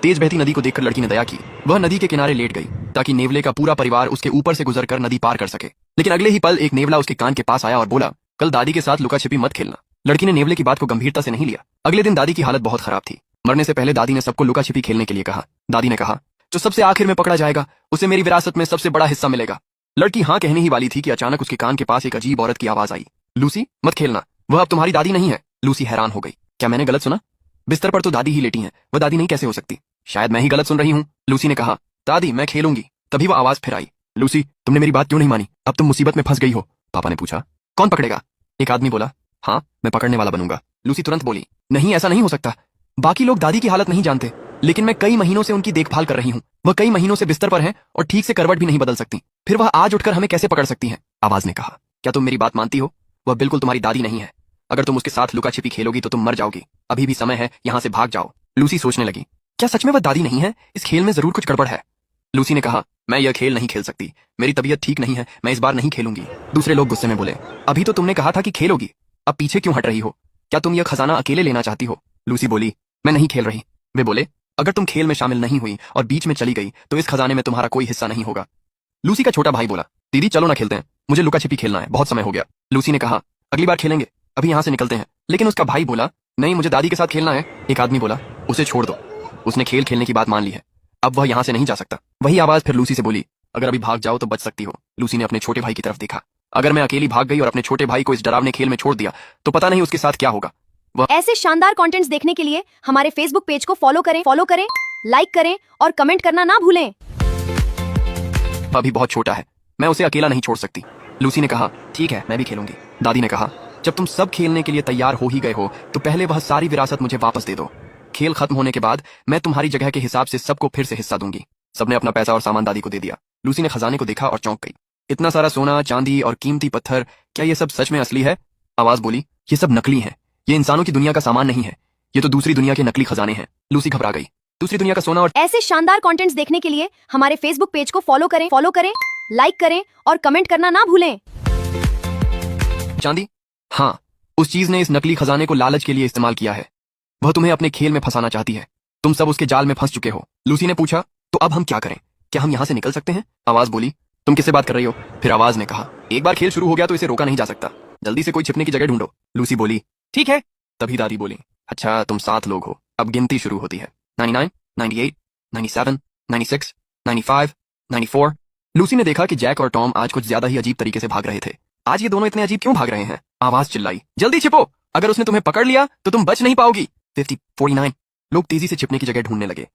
तेज बहती नदी को देखकर लड़की ने दया की। वह नदी के किनारे लेट गई ताकि नेवले का पूरा परिवार उसके ऊपर से गुजरकर नदी पार कर सके। लेकिन अगले ही पल एक नेवला उसके कान के पास आया और बोला, कल दादी के साथ लुका छिपी मत खेलना। लड़की ने नेवले की बात को गंभीरता से नहीं लिया। अगले दिन दादी की हालत बहुत खराब थी। मरने से पहले दादी ने सबको लुका छिपी खेलने के लिए कहा। दादी ने कहा, जो सबसे आखिर में पकड़ा जाएगा उसे मेरी विरासत में सबसे बड़ा हिस्सा मिलेगा। लड़की हाँ कहने ही वाली थी कि अचानक उसके कान के पास एक अजीब औरत की आवाज आई, लूसी मत खेलना, वह अब तुम्हारी दादी नहीं है। लूसी हैरान हो गई, क्या मैंने गलत सुना? बिस्तर पर तो दादी ही लेटी हैं, वह दादी नहीं कैसे हो सकती? शायद मैं ही गलत सुन रही हूँ। लूसी ने कहा, दादी मैं खेलूंगी। तभी वह आवाज फिर आई, लूसी तुमने मेरी बात क्यों नहीं मानी? अब तुम मुसीबत में फंस गई हो। पापा ने पूछा, कौन पकड़ेगा? एक आदमी बोला, हाँ मैं पकड़ने वाला बनूंगा। लूसी तुरंत बोली, नहीं ऐसा नहीं हो सकता। बाकी लोग दादी की हालत नहीं जानते, लेकिन मैं कई महीनों से उनकी देखभाल कर रही हूँ। वह कई महीनों से बिस्तर पर हैं और ठीक से करवट भी नहीं बदल सकती, फिर वह आज उठकर हमें कैसे पकड़ सकती हैं? आवाज ने कहा, क्या तुम मेरी बात मानती हो? वह बिल्कुल तुम्हारी दादी नहीं है। अगर तुम उसके साथ लुका छिपी खेलोगी तो तुम मर जाओगी। अभी भी समय है, यहाँ से भाग जाओ। लूसी सोचने लगी, क्या सच में वह दादी नहीं है? इस खेल में जरूर कुछ गड़बड़ है। लूसी ने कहा, मैं यह खेल नहीं खेल सकती, मेरी तबीयत ठीक नहीं है, मैं इस बार नहीं खेलूंगी। दूसरे लोग गुस्से में बोले, अभी तो तुमने कहा था कि खेलोगी, अब पीछे क्यों हट रही हो? क्या तुम यह खजाना अकेले लेना चाहती हो? लूसी बोली, मैं नहीं खेल रही। वे बोले, अगर तुम खेल में शामिल नहीं हुई और बीच में चली गई तो इस खजाने में तुम्हारा कोई हिस्सा नहीं होगा। लूसी का छोटा भाई बोला, दीदी चलो ना खेलते हैं, मुझे लुका छिपी खेलना है, बहुत समय हो गया। लूसी ने कहा, अगली बार खेलेंगे, अभी यहाँ से निकलते हैं। लेकिन उसका भाई बोला, नहीं मुझे दादी के साथ खेलना है। एक आदमी बोला, उसे छोड़ दो, उसने खेल खेलने की बात मान ली है, अब वह यहाँ से नहीं जा सकता। वही आवाज फिर लूसी से बोली, अगर अभी भाग जाओ तो बच सकती हो। लूसी ने अपने छोटे भाई की तरफ देखा, अगर मैं अकेली भाग गई और अपने छोटे भाई को इस डरावने खेल में छोड़ दिया तो पता नहीं उसके साथ क्या होगा। ऐसे शानदार कंटेंट्स देखने के लिए हमारे फेसबुक पेज को फॉलो करें, लाइक करें और कमेंट करना ना भूलें। अभी बहुत छोटा है, मैं उसे अकेला नहीं छोड़ सकती। लूसी ने कहा, ठीक है मैं भी खेलूंगी। दादी ने कहा, जब तुम सब खेलने के लिए तैयार हो ही गए हो तो पहले वह सारी विरासत मुझे वापस दे दो। खेल खत्म होने के बाद मैं तुम्हारी जगह के हिसाब से सबको फिर से हिस्सा दूंगी। सबने अपना पैसा और सामान दादी को दे दिया। लूसी ने खजाने को देखा और चौंक गई। इतना सारा सोना, चांदी और कीमती पत्थर, क्या ये सब सच में असली है? आवाज बोली, ये सब नकली है, ये इंसानों की दुनिया का सामान नहीं है, ये तो दूसरी दुनिया के नकली खजाने हैं। लूसी घबरा गई। दूसरी दुनिया का सोना और ऐसे शानदार कंटेंट्स देखने के लिए हमारे फेसबुक पेज को फॉलो करें, लाइक करें और कमेंट करना ना भूलें। चांदी, हाँ उस चीज ने इस नकली खजाने को लालच के लिए इस्तेमाल किया है। वह तुम्हें अपने खेल में फंसाना चाहती है। तुम सब उसके जाल में फंस चुके हो। लूसी ने पूछा, तो अब हम क्या करें? क्या हम यहाँ से निकल सकते हैं? आवाज बोली, तुम किससे बात कर रही हो? फिर आवाज ने कहा, एक बार खेल शुरू हो गया तो इसे रोका नहीं जा सकता, जल्दी से कोई छिपने की जगह ढूंढो। लूसी बोली, ठीक है। तभी दादी बोली, अच्छा तुम 7 लोग हो। अब गिनती शुरू होती है, 99, 98, 97, 96, 95, 94। लूसी ने देखा कि जैक और टॉम आज कुछ ज्यादा ही अजीब तरीके से भाग रहे थे। आज ये दोनों इतने अजीब क्यों भाग रहे हैं? आवाज चिल्लाई, जल्दी छिपो, अगर उसने तुम्हें पकड़ लिया तो तुम बच नहीं पाओगी। 50, 49। लोग तेजी से छिपने की जगह ढूंढने लगे।